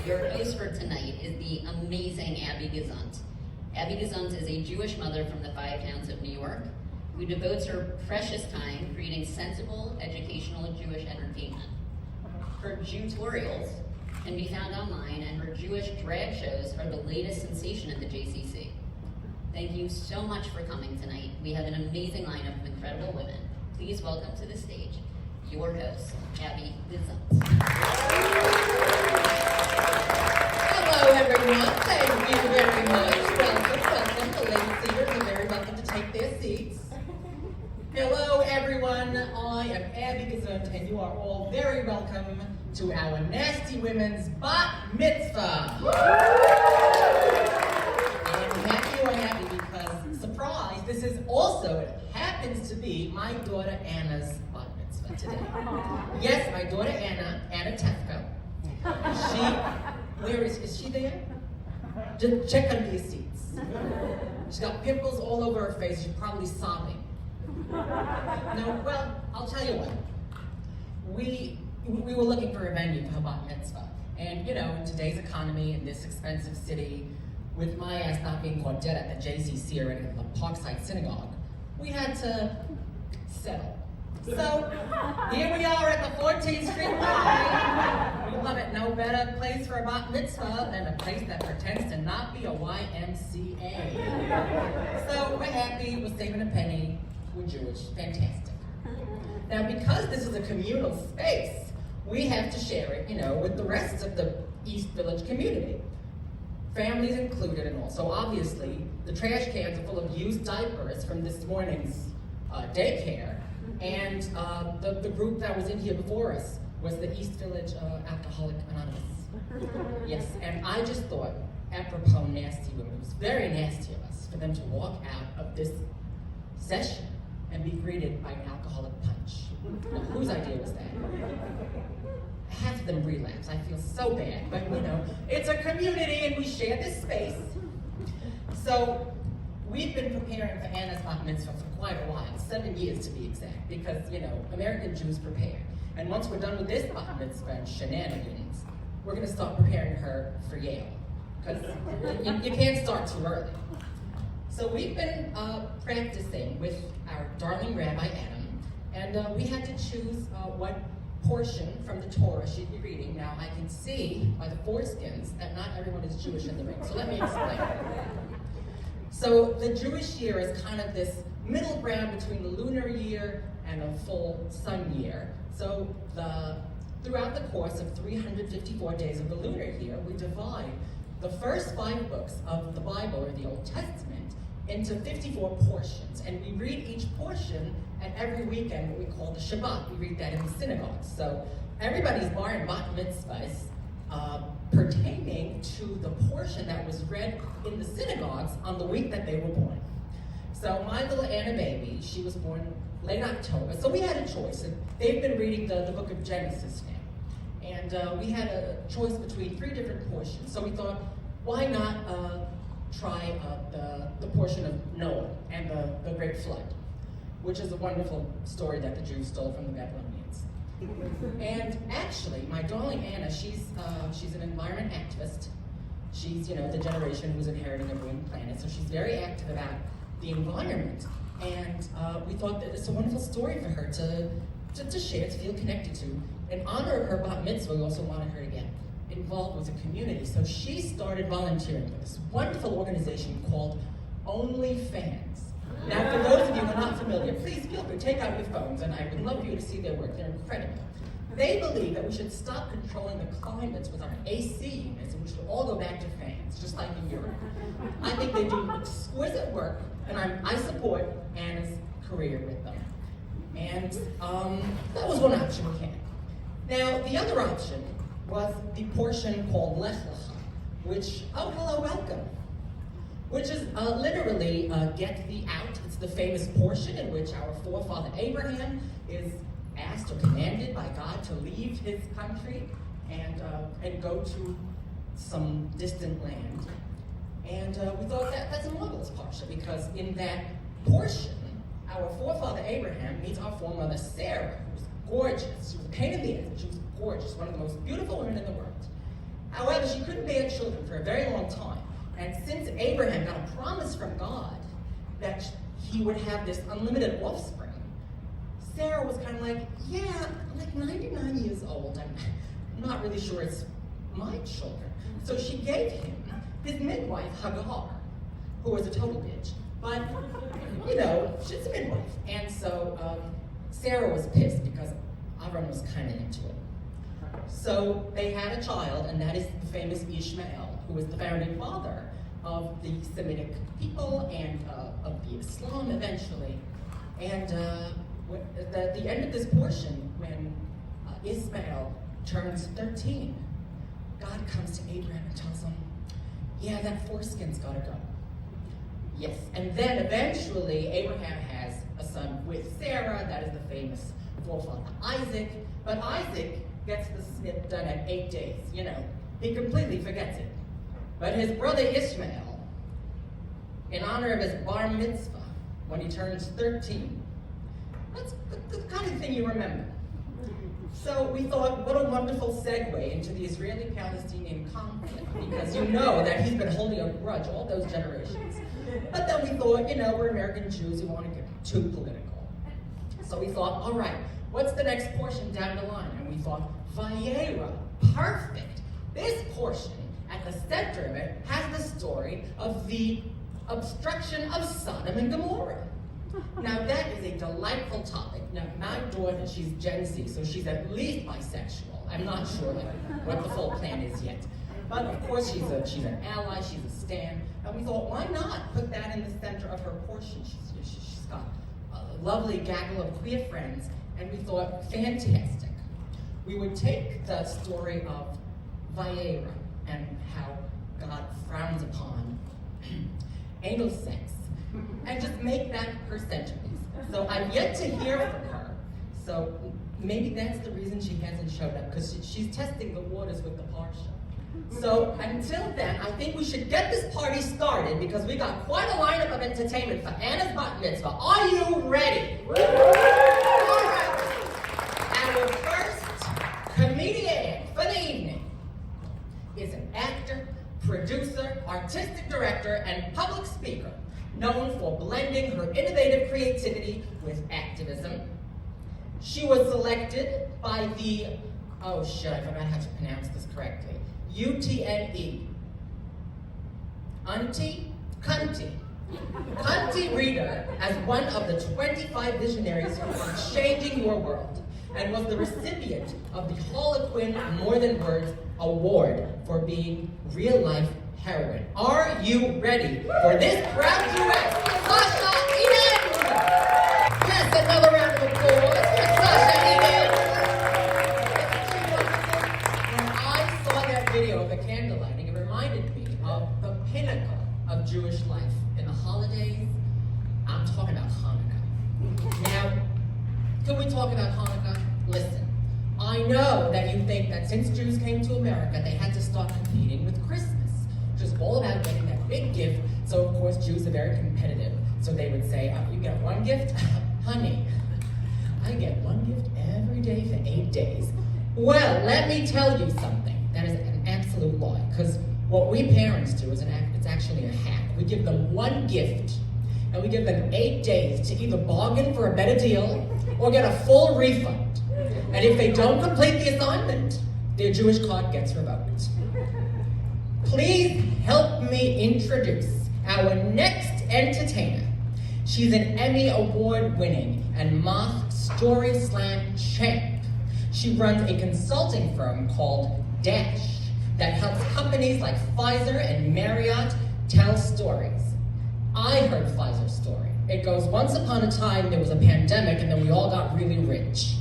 Your host for tonight is the amazing Abbi Gezunt. Abbi Gezunt is a Jewish mother from the 5 towns of New York who devotes her precious time creating sensible, educational Jewish entertainment. Her Jew-torials can be found online, and her Jewish drag shows are the latest sensation at the JCC. Thank you so much for coming tonight. We have an amazing lineup of incredible women. Please welcome to the stage your host, Abbi Gezunt. Hello, everyone. Thank you very much. Welcome. The ladies seaters are very welcome to take their seats. Hello, everyone. I am Abbi Gezunt, and you are all very welcome to our Nasty Women's Bat Mitzvah. And happy or happy because, surprise, this is also, it happens to be my daughter Anna's Bat Mitzvah today. Yes, my daughter Anna Tevka. Where is she there? Just check under your seats. She's got pimples all over her face. She's probably sobbing. No, well, I'll tell you what. We were looking for a venue for her Bat Mitzvah. And, you know, in today's economy, in this expensive city, with my ass not being caught dead at the JCC or at the Parkside Synagogue, we had to settle. So, here we are at the 14th Street Y. We love it. No better place for a Bat Mitzvah than a place that pretends to not be a YMCA. So, we're happy. We're saving a penny. We're Jewish. Fantastic. Now, because this is a communal space, we have to share it, you know, with the rest of the East Village community. Families included and all. So, obviously, the trash cans are full of used diapers from this morning's daycare. And the group that was in here before us was the East Village Alcoholic Anonymous. Yes, and I just thought, apropos nasty women, it was very nasty of us for them to walk out of this session and be greeted by an alcoholic punch. Now, whose idea was that? Half of them relapse. I feel so bad, but you know, it's a community and we share this space. So, we've been preparing for Anna's Bat Mitzvah for quite a while, 7 years to be exact, because, you know, American Jews prepare. And once we're done with this Bat Mitzvah and shenanigans, we're going to start preparing her for Yale, because you can't start too early. So we've been practicing with our darling Rabbi Adam, and we had to choose what portion from the Torah she'd be reading. Now, I can see by the foreskins that not everyone is Jewish in the room, so let me explain. So the Jewish year is kind of this middle ground between the lunar year and a full sun year. So throughout the course of 354 days of the lunar year, we divide the first 5 books of the Bible, or the Old Testament, into 54 portions. And we read each portion, and every weekend what we call the Shabbat. We read that in the synagogue. So everybody's bar and bat mitzvahs pertaining to the portion that was read in the synagogues on the week that they were born. So my little Anna baby, she was born late October, so we had a choice. And they've been reading the book of Genesis now. And we had a choice between 3 different portions. So we thought, why not try the portion of Noah and the Great Flood, which is a wonderful story that the Jews stole from the Babylonians. And actually, my darling Anna, she's an environment activist. She's, you know, the generation who's inheriting a ruined planet, so she's very active about the environment. And we thought that it's a wonderful story for her to share, to feel connected to. In honor of her Bat Mitzvah, we also wanted her to get involved with the community. So she started volunteering for this wonderful organization called OnlyFans. Now, for those of you who are not familiar, please feel free, take out your phones, and I would love for you to see their work. They're incredible. They believe that we should stop controlling the climates with our AC units, and we should all go back to fans, just like in Europe. I think they do exquisite work, and I support Anna's career with them. And that was one option we had. Now, the other option was the portion called Lech Lecha, which, oh, hello, welcome, which is literally get thee out. It's the famous portion in which our forefather Abraham is asked or commanded by God to leave his country and go to some distant land. And we thought that's a marvelous parsha, because in that portion, our forefather Abraham meets our foremother Sarah, who was gorgeous. She was a pain in the ass, but she was gorgeous, one of the most beautiful women in the world. However, she couldn't bear children for a very long time. And since Abraham got a promise from God that he would have this unlimited offspring, Sarah was kind of like, yeah, I'm like 99 years old. I'm not really sure it's my children. So she gave him his midwife, Hagar, who was a total bitch. But, you know, she's a midwife. And so Sarah was pissed because Avram was kind of into it. So they had a child, and that is the famous Ishmael, who was the founding father of the Semitic people and of the Islam eventually. And at the end of this portion, when Ishmael turns 13, God comes to Abraham and tells him, yeah, that foreskin's gotta go. Yes, and then eventually Abraham has a son with Sarah, that is the famous forefather Isaac, but Isaac gets the snip done at 8 days, you know, he completely forgets it. But his brother Ishmael, in honor of his bar mitzvah, when he turns 13, that's the kind of thing you remember. So we thought, what a wonderful segue into the Israeli-Palestinian conflict, because you know that he's been holding a grudge all those generations. But then we thought, you know, we're American Jews, we want to get too political. So we thought, all right, what's the next portion down the line? And we thought, Vayera, perfect. This portion, at the center of it, has the story of the obstruction of Sodom and Gomorrah. Now that is a delightful topic. Now my daughter, she's Gen Z, so she's at least bisexual. I'm not sure what the full plan is yet. But of course she's an ally, she's a stan. And we thought, why not put that in the center of her portion? She's got a lovely gaggle of queer friends, and we thought, fantastic. We would take the story of Vayera and how God frowns upon anal sex, and just make that her centerpiece. So I've yet to hear from her, so maybe that's the reason she hasn't showed up, because she's testing the waters with the parsha. So until then, I think we should get this party started, because we got quite a lineup of entertainment for Anna's Bat Mitzvah. Are you ready? All right. Our first comedian for the evening is an actor, producer, artistic director, and public speaker, known for blending her innovative creativity with activism. She was selected by the, oh shit, I forgot how to pronounce this correctly, UTNE. Cunty Reader as one of the 25 visionaries who are changing your world, and was the recipient of the Harlequin More Than Words Award for being real-life heroine. Are you ready for this proud duet, Sasha Eden? Yes, another round of applause for Sasha Eden. When I saw that video of the candlelighting, it reminded me of the pinnacle of Jewish life. In the holidays, I'm talking about Hanukkah. Now, can we talk about Hanukkah? Listen, I know that you think that since Jews came to America, they had to start competing with Christmas, which is all about getting that big gift. So of course, Jews are very competitive. So they would say, oh, you get one gift? Honey, I get one gift every day for 8 days. Well, let me tell you something. That is an absolute lie, because what we parents do is it's actually a hack. We give them one gift, and we give them 8 days to either bargain for a better deal or get a full refund. And if they don't complete the assignment, their Jewish card gets revoked. Please help me introduce our next entertainer. She's an Emmy Award-winning and Moth Story Slam champ. She runs a consulting firm called Dash that helps companies like Pfizer and Marriott tell stories. I heard Pfizer's story. It goes, once upon a time there was a pandemic and then we all got really rich.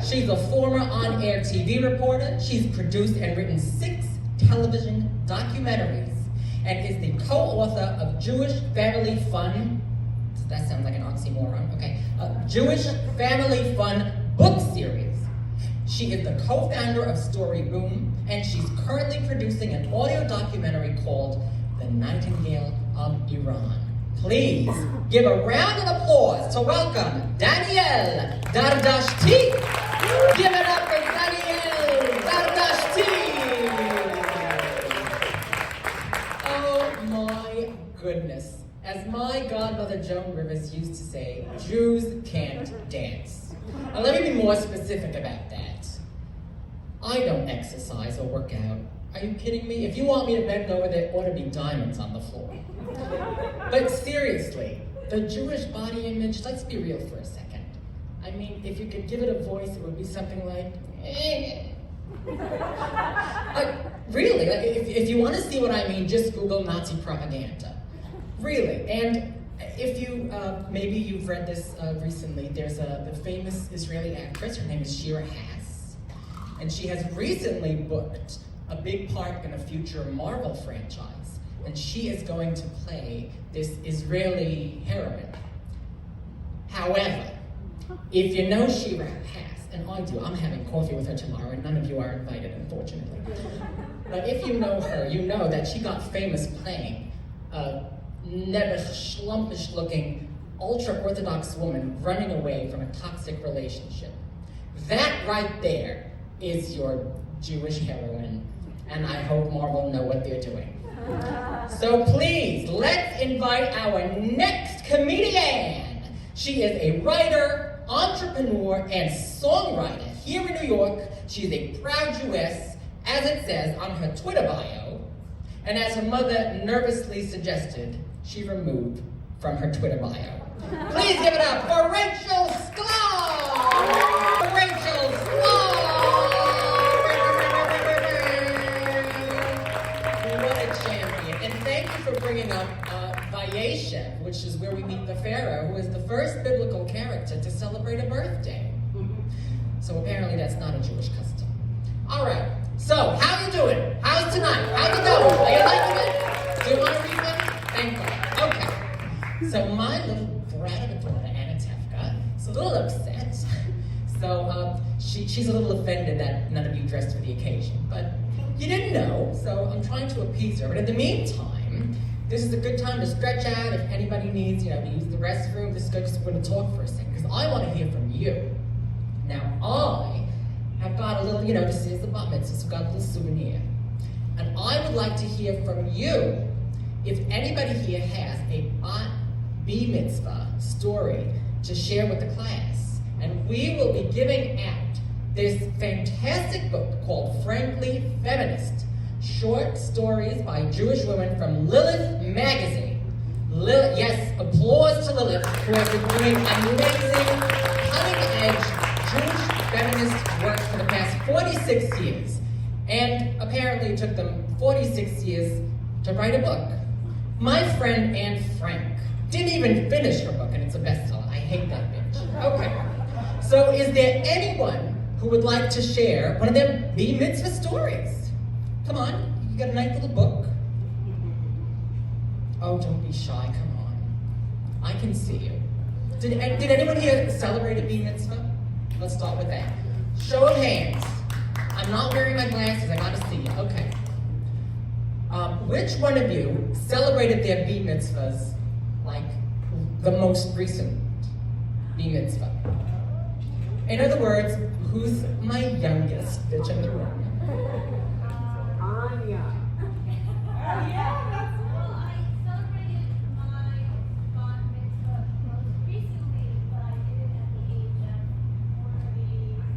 She's a former on-air TV reporter. She's produced and written 6 television documentaries and is the co-author of Jewish Family Fun, that sounds like an oxymoron, okay, Jewish Family Fun book series. She is the co-founder of Story Boom, and she's currently producing an audio documentary called The Nightingale of Iran. Please give a round of applause to welcome Danielle Dardashti. Give it up for Danielle Dardashti. goodness. As my godmother Joan Rivers used to say, Jews can't dance. Now let me be more specific about that. I don't exercise or work out. Are you kidding me? If you want me to bend over, there ought to be diamonds on the floor. But seriously, the Jewish body image, let's be real for a second. I mean, if you could give it a voice, it would be something like, really, if you want to see what I mean, just Google Nazi propaganda. Really, and if you, maybe you've read this recently, there's the famous Israeli actress, her name is Shira Haas, and she has recently booked a big part in a future Marvel franchise, and she is going to play this Israeli heroine. However, if you know Shira Haas, and I do, I'm having coffee with her tomorrow, and none of you are invited, unfortunately. But if you know her, you know that she got famous playing a nebbish, schlumpish-looking, ultra-Orthodox woman running away from a toxic relationship. That right there is your Jewish heroine, and I hope Marvel know what they're doing. So please, let's invite our next comedian. She is a writer, entrepreneur, and songwriter here in New York. She is a proud Jewess, as it says on her Twitter bio, and as her mother nervously suggested, she removed from her Twitter bio. Please give it up for Rachel Sklar! Rachel Sklar! What a champion. And thank you for bringing up Vayeshev, which is where we meet the Pharaoh, who is the first biblical character to celebrate a birthday. So apparently that's not a Jewish custom. All right, so how you doing? How's tonight? How's it going? Are you liking it? Do you want to read one? Thank God. Okay. So my little brat of a daughter, Anna Tevka, is a little upset. So she's a little offended that none of you dressed for the occasion. But you didn't know, so I'm trying to appease her. But in the meantime, this is a good time to stretch out if anybody needs, to use the restroom. This is good because we're going to talk for a second, because I want to hear from you. Now, I have got a little, this is the Bat Mitzvahs, so I've got a little souvenir. And I would like to hear from you if anybody here has a Bat Mitzvah story to share with the class. And we will be giving out this fantastic book called Frankly Feminist, short stories by Jewish women from Lilith magazine. Yes, applause to Lilith, who has been doing amazing, cutting-edge Jewish feminist work for the past 46 years. And apparently it took them 46 years to write a book. My friend Anne Frank didn't even finish her book, and it's a bestseller. I hate that bitch. Okay. So is there anyone who would like to share one of their Bat Mitzvah stories? Come on, you got a nice little book. Oh, don't be shy, come on. I can see you. Did anyone here celebrate a Bat Mitzvah? Let's start with that. Show of hands. I'm not wearing my glasses, I gotta see you. Okay. Which one of you celebrated their Bat Mitzvahs, like the most recent Bat Mitzvah? In other words, who's my youngest bitch in the room? Anya. Yeah, well, I celebrated my Bat Mitzvah most recently, but I did it at the age of 40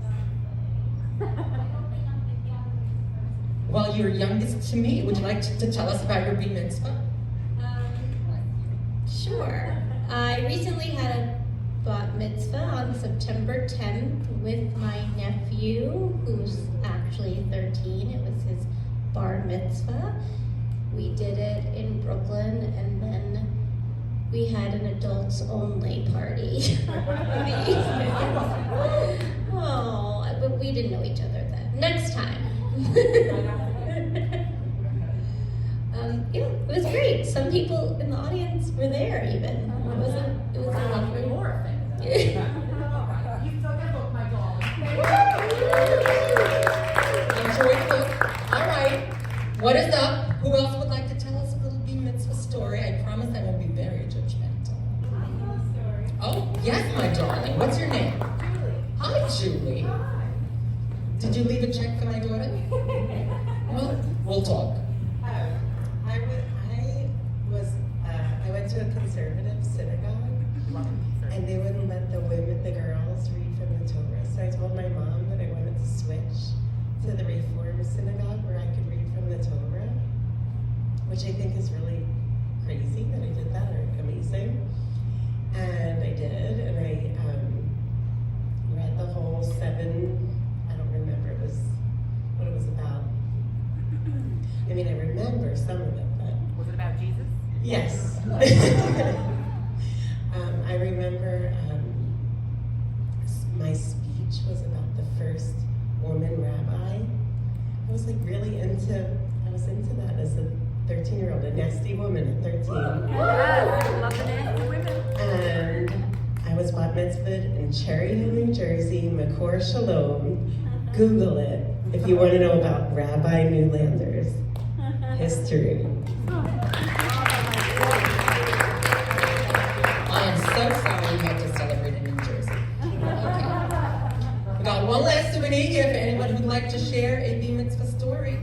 something. I don't think I'm the youngest person. Well, you're youngest to me. Would you like to tell us about your Bat Mitzvah? Sure. I recently had a Bat Mitzvah on September 10th with my nephew, who's actually 13. It was his bar mitzvah. We did it in Brooklyn, and then we had an adults-only party. Oh, but we didn't know each other then. Next time. It was great. Some people in the audience were there even. It was a lovely More things. You still got book, my darling. Enjoy the book. All right. What is up? Who else would like to tell us a little Bat Mitzvah story? I promise I won't be very judgmental. I know a story. Oh, yes, my darling. What's your name? Julie. Hi, Julie. Hi. Did you leave a check for my daughter? Well, we'll talk. I was which I think is really crazy that I did that, or amazing. And I did, and I read the whole 7, I don't remember what it was about. I mean, I remember some of it, but... Was it about Jesus? Yes. I remember my speech was about the first woman rabbi. I was like really into that as a 13-year-old, a nasty woman at 13. Yes, I love the nasty women. And I was bat mitzvahed in Cherry Hill, New Jersey, Makor Shalom. Google it if you want to know about Rabbi Newlander's history. I am so sorry you had to celebrate in New Jersey. Okay. We got one last souvenir here for anyone who'd like to share a Bat Mitzvah story.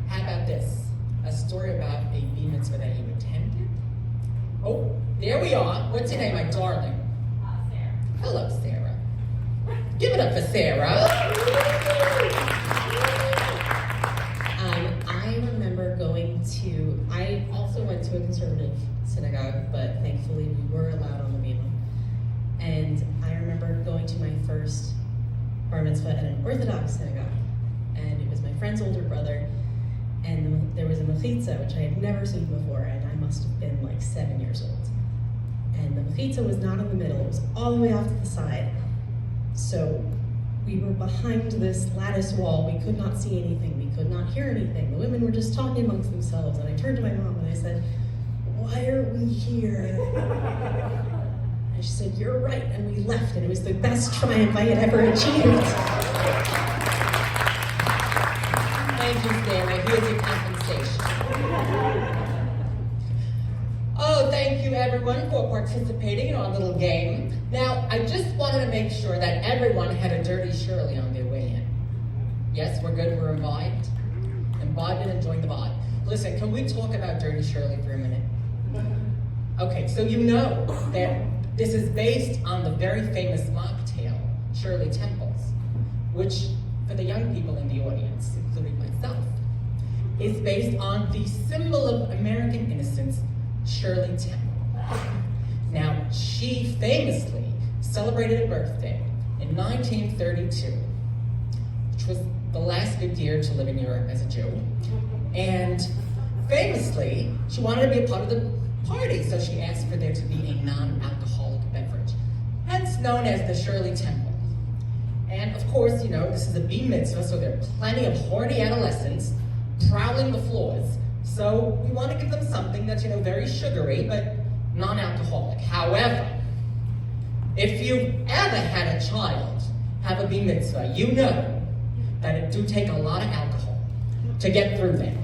How about this? A story about a Bat Mitzvah that you attended? Oh, there we are. What's your name, my darling? Sarah. Hello, Sarah. Give it up for Sarah. I remember I also went to a conservative synagogue, but thankfully we were allowed on the Mitzvah. And I remember going to my first bar mitzvah at an Orthodox synagogue. And it was my friend's older brother, and there was a mechitza, which I had never seen before, and I must have been like 7 years old. And the mechitza was not in the middle, it was all the way off to the side. So we were behind this lattice wall, we could not see anything, we could not hear anything. The women were just talking amongst themselves, and I turned to my mom and I said, "Why are we here?" And she said, "You're right," and we left, and it was the best triumph I had ever achieved. Thank you, Sarah. Here's your compensation. Oh, thank you, everyone, for participating in our little game. Now, I just wanted to make sure that everyone had a Dirty Shirley on their way in. Yes, we're good, we're imbibed. Imbibed and enjoying the vibe. Listen, can we talk about Dirty Shirley for a minute? Okay, so you know that this is based on the very famous mocktail, Shirley Temples, which, for the young people in the audience, including myself, is based on the symbol of American innocence, Shirley Temple. Now, she famously celebrated a birthday in 1932, which was the last good year to live in Europe as a Jew. And famously, she wanted to be a part of the party, so she asked for there to be a non-alcoholic beverage, hence known as the Shirley Temple. And of course, you know, this is a Bat Mitzvah, so there are plenty of horny adolescents prowling the floors. So we want to give them something that's, you know, very sugary, but non-alcoholic. However, if you've ever had a child have a Bat Mitzvah, you know that it do take a lot of alcohol to get through there.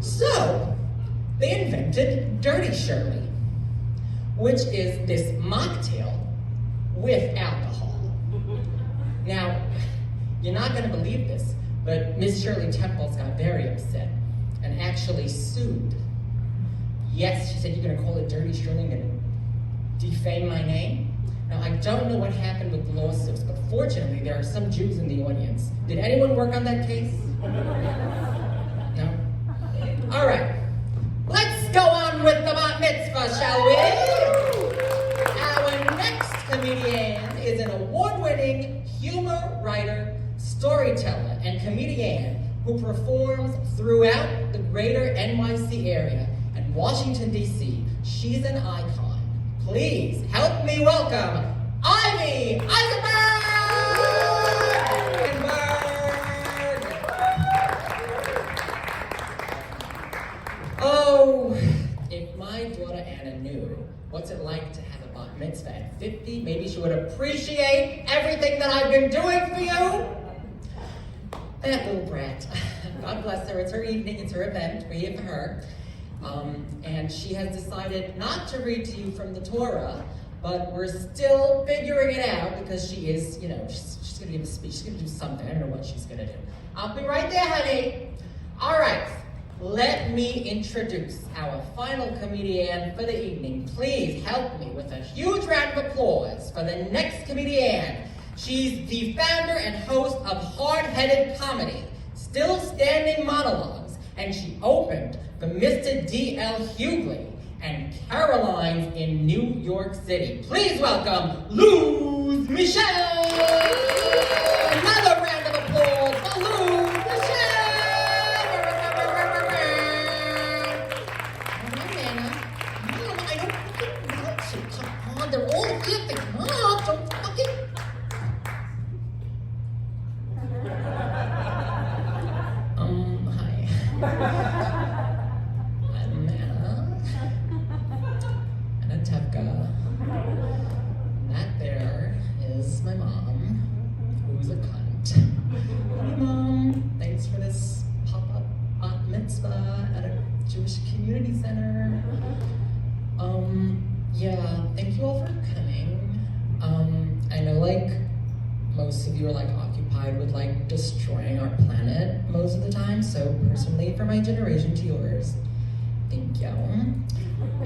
So they invented Dirty Shirley, which is this mocktail with alcohol. Now, you're not going to believe this, but Miss Shirley Temples got very upset and actually sued. Yes, she said, "You're going to call it Dirty Shirley and defame my name?" Now, I don't know what happened with the lawsuits, but fortunately, there are some Jews in the audience. Did anyone work on that case? No? All right. Let's go on with the Bat Mitzvah, shall we? Our next comedian is an award-winning humor writer, storyteller, and comedian who performs throughout the greater NYC area and Washington, D.C. She's an icon. Please help me welcome Abbi Eisenberg! Oh, if my daughter Anna knew what's it like to have a bat mitzvah at 50, maybe she would appreciate everything that I've been doing for you. That little brat. God bless her. It's her evening. It's her event. We're here for her. And she has decided not to read to you from the Torah, but we're still figuring it out because she is, you know, she's going to give a speech. She's going to do something. I don't know what she's going to do. I'll be right there, honey. All right. Let me introduce our final comedian for the evening. Please help me with a huge round of applause for the next comedian. She's the founder and host of Hard-Headed Comedy, Still Standing Monologues, and she opened the Mr. D.L. Hughley and Caroline's in New York City. Please welcome Luz Michelle! Another round of applause for Luz Michelle! All right, Anna. Mom, I don't fucking want to. Come on, they're all here. Come on, don't fucking... Hi. I'm Anna. And Tevka. That there is my mom, who's a cunt. Hey Mom, thanks for this pop-up Bat Mitzvah at a Jewish community center. Yeah, thank you all for coming. I know most of you are occupied with destroying our planet most of the time, so personally from my generation to yours, thank you.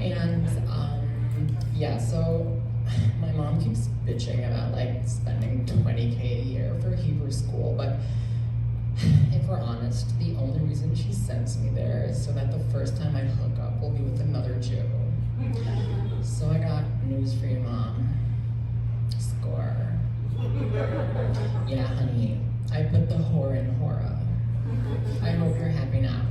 And yeah, so my mom keeps bitching about spending $20K a year for Hebrew school, but if we're honest, the only reason she sends me there is so that the first time I hook up will be with another Jew. So I got news for you, Mom. Score. Yeah, honey, I put the whore in Hora. I hope you're happy now.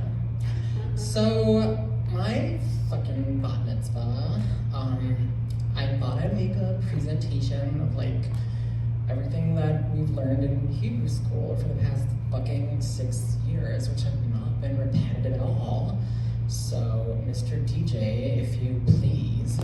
So, my fucking Bat Mitzvah, I thought I'd make a presentation of everything that we've learned in Hebrew school for the past fucking 6 years, which have not been repetitive at all. So, Mr. DJ, if you please.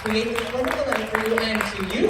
Create this wonderful night for you, and to you,